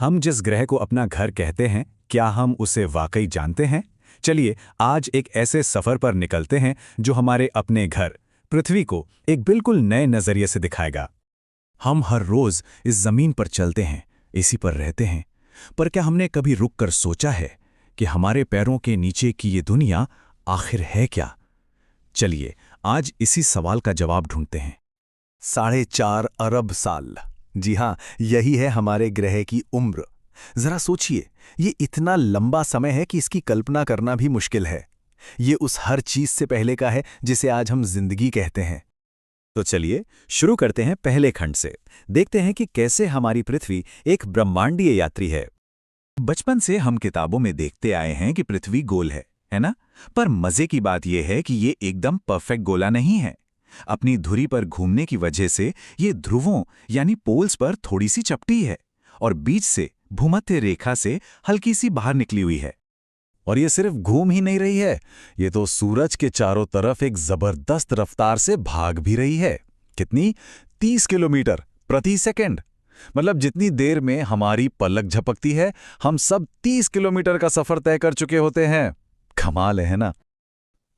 हम जिस ग्रह को अपना घर कहते हैं, क्या हम उसे वाकई जानते हैं? चलिए आज एक ऐसे सफर पर निकलते हैं जो हमारे अपने घर पृथ्वी को एक बिल्कुल नए नजरिए से दिखाएगा। हम हर रोज इस जमीन पर चलते हैं, इसी पर रहते हैं, पर क्या हमने कभी रुककर सोचा है कि हमारे पैरों के नीचे की ये दुनिया आखिर है क्या? चलिए आज इसी सवाल का जवाब ढूंढते हैं। 4.5 अरब साल, जी हाँ, यही है हमारे ग्रह की उम्र। जरा सोचिए, ये इतना लंबा समय है कि इसकी कल्पना करना भी मुश्किल है। ये उस हर चीज से पहले का है जिसे आज हम जिंदगी कहते हैं। तो चलिए शुरू करते हैं पहले खंड से। देखते हैं कि कैसे हमारी पृथ्वी एक ब्रह्मांडीय यात्री है। बचपन से हम किताबों में देखते आए हैं कि पृथ्वी गोल है ना? पर मजे की बात यह है कि ये एकदम परफेक्ट गोला नहीं है। अपनी धुरी पर घूमने की वजह से ये ध्रुवों यानी पोल्स पर थोड़ी सी चपटी है और बीच से भूमध्य रेखा से हल्की सी बाहर निकली हुई है। और ये सिर्फ घूम ही नहीं रही है, ये तो सूरज के चारों तरफ एक जबरदस्त रफ्तार से भाग भी रही है। कितनी? 30 किलोमीटर प्रति सेकंड। मतलब जितनी देर में हमारी पलक झपकती है, हम सब 30 किलोमीटर का सफर तय कर चुके होते हैं। कमाल है ना?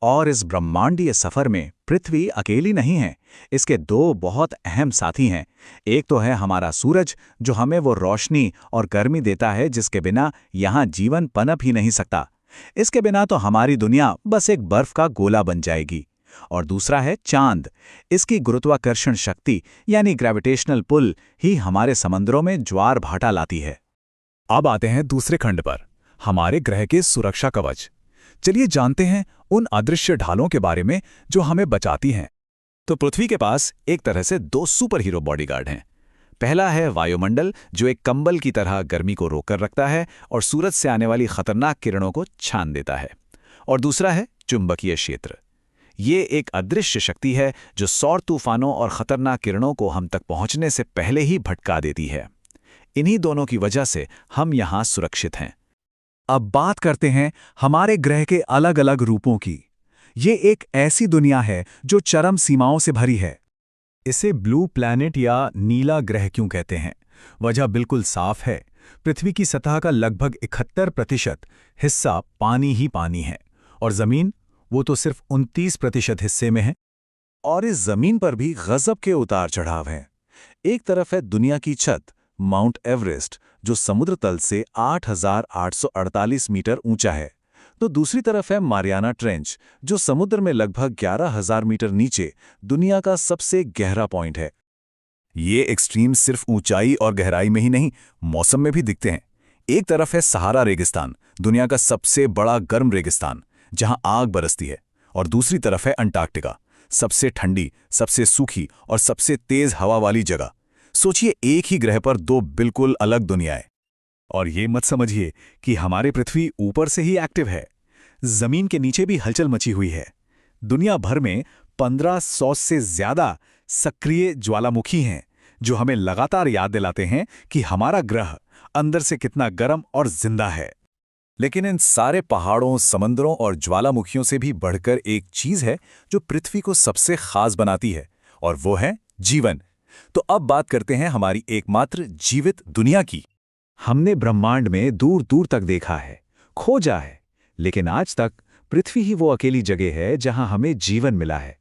और इस ब्रह्मांडीय सफर में पृथ्वी अकेली नहीं है। इसके दो बहुत अहम साथी हैं। एक तो है हमारा सूरज, जो हमें वो रोशनी और गर्मी देता है जिसके बिना यहाँ जीवन पनप ही नहीं सकता। इसके बिना तो हमारी दुनिया बस एक बर्फ का गोला बन जाएगी। और दूसरा है चांद। इसकी गुरुत्वाकर्षण शक्ति यानी ग्रेविटेशनल पुल ही हमारे समंदरों में ज्वार भाटा लाती है। अब आते हैं दूसरे खंड पर, हमारे ग्रह के सुरक्षा कवच। चलिए जानते हैं उन अदृश्य ढालों के बारे में जो हमें बचाती हैं। तो पृथ्वी के पास एक तरह से दो सुपर हीरो बॉडीगार्ड हैं। पहला है वायुमंडल, जो एक कंबल की तरह गर्मी को रोककर रखता है और सूरज से आने वाली खतरनाक किरणों को छान देता है। और दूसरा है चुंबकीय क्षेत्र। ये एक अदृश्य शक्ति है जो सौर तूफानों और खतरनाक किरणों को हम तक पहुंचने से पहले ही भटका देती है। इन्हीं दोनों की वजह से हम यहाँ सुरक्षित हैं। अब बात करते हैं हमारे ग्रह के अलग अलग रूपों की। ये एक ऐसी दुनिया है जो चरम सीमाओं से भरी है। इसे ब्लू प्लैनेट या नीला ग्रह क्यों कहते हैं? वजह बिल्कुल साफ है। पृथ्वी की सतह का लगभग 71% हिस्सा पानी ही पानी है और जमीन, वो तो सिर्फ 29% हिस्से में है। और इस जमीन पर भी गजब के उतार चढ़ाव हैं। एक तरफ है दुनिया की छत, माउंट एवरेस्ट, जो समुद्र तल से 8,848 मीटर ऊंचा है। तो दूसरी तरफ है मारियाना ट्रेंच, जो समुद्र में लगभग 11,000 मीटर नीचे दुनिया का सबसे गहरा पॉइंट है। ये एक्सट्रीम सिर्फ ऊंचाई और गहराई में ही नहीं, मौसम में भी दिखते हैं। एक तरफ है सहारा रेगिस्तान, दुनिया का सबसे बड़ा गर्म रेगिस्तान जहां आग बरसती है, और दूसरी तरफ है अंटार्कटिका, सबसे ठंडी, सबसे सूखी और सबसे तेज हवा वाली जगह। सोचिए, एक ही ग्रह पर दो बिल्कुल अलग दुनियाएं। और ये मत समझिए कि हमारी पृथ्वी ऊपर से ही एक्टिव है। जमीन के नीचे भी हलचल मची हुई है। दुनिया भर में 1500 से ज्यादा सक्रिय ज्वालामुखी हैं जो हमें लगातार याद दिलाते हैं कि हमारा ग्रह अंदर से कितना गर्म और जिंदा है। लेकिन इन सारे पहाड़ों, समंदरों और ज्वालामुखियों से भी बढ़कर एक चीज है जो पृथ्वी को सबसे खास बनाती है, और वो है जीवन। तो अब बात करते हैं हमारी एकमात्र जीवित दुनिया की। हमने ब्रह्मांड में दूर दूर तक देखा है, खोजा है, लेकिन आज तक पृथ्वी ही वो अकेली जगह है जहां हमें जीवन मिला है।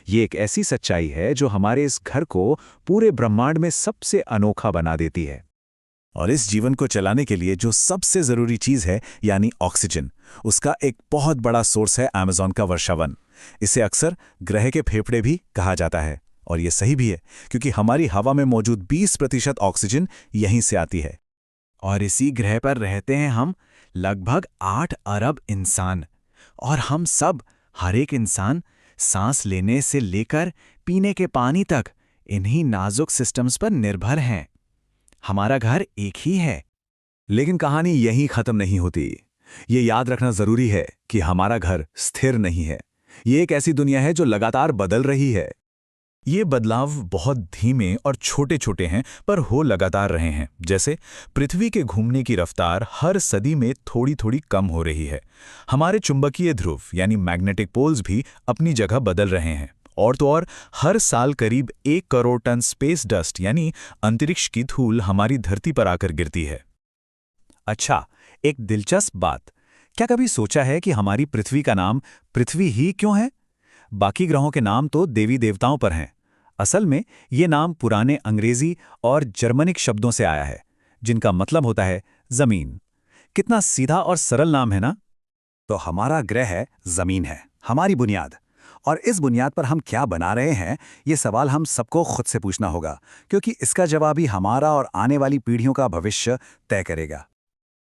ये एक ऐसी सच्चाई है जो हमारे इस घर को पूरे ब्रह्मांड में सबसे अनोखा बना देती है। और इस जीवन को चलाने के लिए जो सबसे जरूरी चीज है, यानी ऑक्सीजन, उसका एक बहुत बड़ा सोर्स है अमेज़न का वर्षावन। इसे अक्सर ग्रह के फेफड़े भी कहा जाता है, और ये सही भी है क्योंकि हमारी हवा में मौजूद 20% ऑक्सीजन यहीं से आती है। और इसी ग्रह पर रहते हैं हम, लगभग 8 अरब इंसान। और हम सब, हर एक इंसान, सांस लेने से लेकर पीने के पानी तक, इन्हीं नाजुक सिस्टम्स पर निर्भर हैं। हमारा घर एक ही है। लेकिन कहानी यहीं खत्म नहीं होती। ये याद रखना जरूरी है कि हमारा घर स्थिर नहीं है। ये एक ऐसी दुनिया है जो लगातार बदल रही है। ये बदलाव बहुत धीमे और छोटे छोटे हैं, पर हो लगातार रहे हैं। जैसे पृथ्वी के घूमने की रफ्तार हर सदी में थोड़ी थोड़ी कम हो रही है। हमारे चुंबकीय ध्रुव यानी मैग्नेटिक पोल्स भी अपनी जगह बदल रहे हैं। और तो और हर साल करीब 1 करोड़ टन स्पेस डस्ट यानी अंतरिक्ष की धूल हमारी धरती पर आकर गिरती है। अच्छा, एक दिलचस्प बात। क्या कभी सोचा है कि हमारी पृथ्वी का नाम पृथ्वी ही क्यों है? बाकी ग्रहों के नाम तो देवी देवताओं पर हैं। असल में ये नाम पुराने अंग्रेजी और जर्मनिक शब्दों से आया है, जिनका मतलब होता है जमीन। कितना सीधा और सरल नाम है ना? तो हमारा ग्रह जमीन है, हमारी बुनियाद। और इस बुनियाद पर हम क्या बना रहे हैं, ये सवाल हम सबको खुद से पूछना होगा, क्योंकि इसका जवाब ही हमारा और आने वाली पीढ़ियों का भविष्य तय करेगा।